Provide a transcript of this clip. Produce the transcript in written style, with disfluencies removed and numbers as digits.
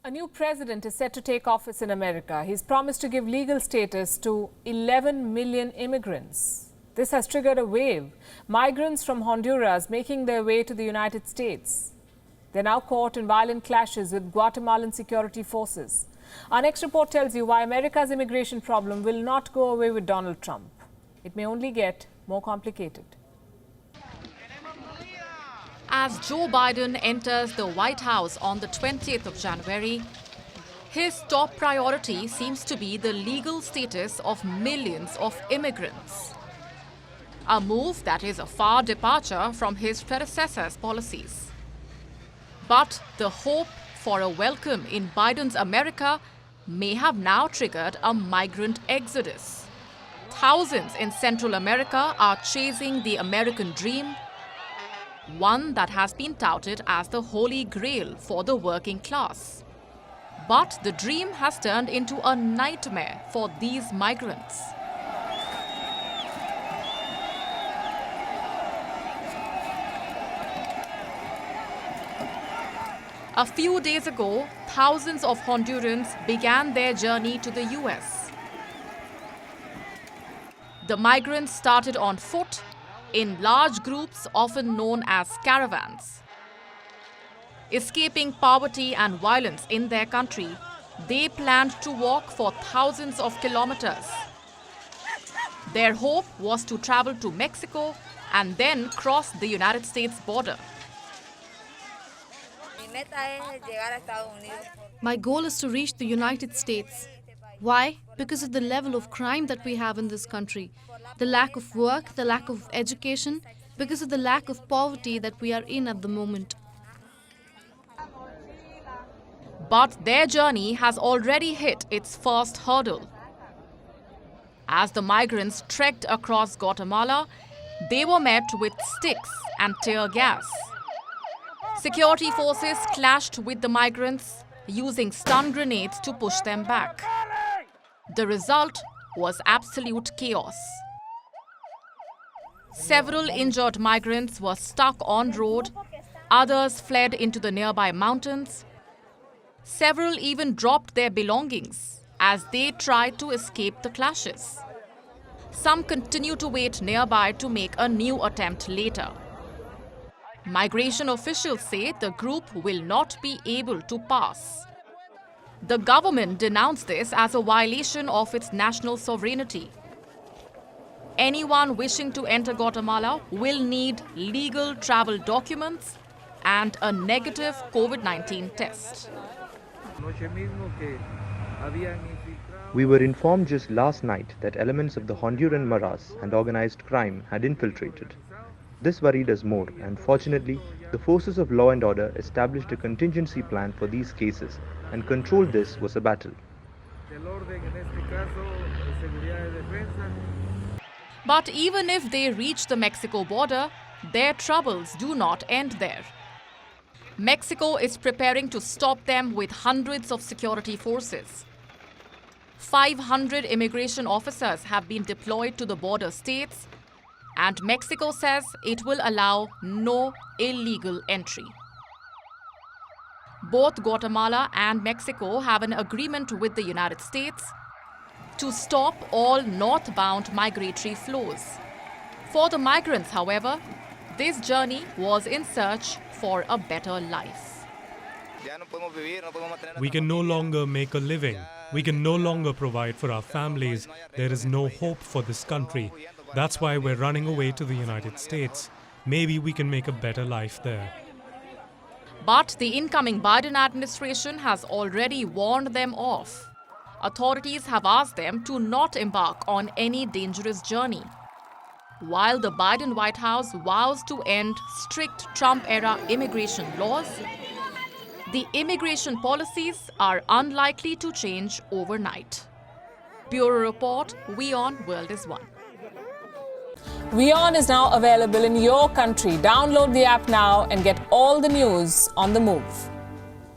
A new president is set to take office in America. He's promised to give legal status to 11 million immigrants. This has triggered a wave. Migrants from Honduras making their way to the United States. They're now caught in violent clashes with Guatemalan security forces. Our next report tells you why America's immigration problem will not go away with Donald Trump. It may only get more complicated. As Joe Biden enters the White House on the 20th of January, his top priority seems to be the legal status of millions of immigrants. A move that is a far departure from his predecessor's policies. But the hope for a welcome in Biden's America may have now triggered a migrant exodus. Thousands in Central America are chasing the American dream, one that has been touted as the holy grail for the working class. But the dream has turned into a nightmare for these migrants. A few days ago, thousands of Hondurans began their journey to the US. The migrants started on foot, in large groups often known as caravans. Escaping poverty and violence in their country, they planned to walk for thousands of kilometers. Their hope was to travel to Mexico and then cross the United States border. My goal is to reach the United States. Why? Because of the level of crime that we have in this country, the lack of work, the lack of education, because of the lack of poverty that we are in at the moment. But their journey has already hit its first hurdle. As the migrants trekked across Guatemala, they were met with sticks and tear gas. Security forces clashed with the migrants, using stun grenades to push them back. The result was absolute chaos. Several injured migrants were stuck on road, others fled into the nearby mountains. Several even dropped their belongings as they tried to escape the clashes. Some continue to wait nearby to make a new attempt later. Migration officials say the group will not be able to pass. The government denounced this as a violation of its national sovereignty. Anyone wishing to enter Guatemala will need legal travel documents and a negative COVID-19 test. We were informed just last night that elements of the Honduran maras and organized crime had infiltrated. This worried us more, and fortunately, the forces of law and order established a contingency plan for these cases, and control this was a battle. But even if they reach the Mexico border, their troubles do not end there. Mexico is preparing to stop them with hundreds of security forces. 500 immigration officers have been deployed to the border states, and Mexico says it will allow no illegal entry. Both Guatemala and Mexico have an agreement with the United States to stop all northbound migratory flows. For the migrants, however, this journey was in search for a better life. We can no longer make a living. We can no longer provide for our families. There is no hope for this country. That's why we're running away to the United States. Maybe we can make a better life there. But the incoming Biden administration has already warned them off. Authorities have asked them to not embark on any dangerous journey. While the Biden White House vows to end strict Trump-era immigration laws, the immigration policies are unlikely to change overnight. Bureau Report, WION World is One. WION is now available in your country. Download the app now and get all the news on the move.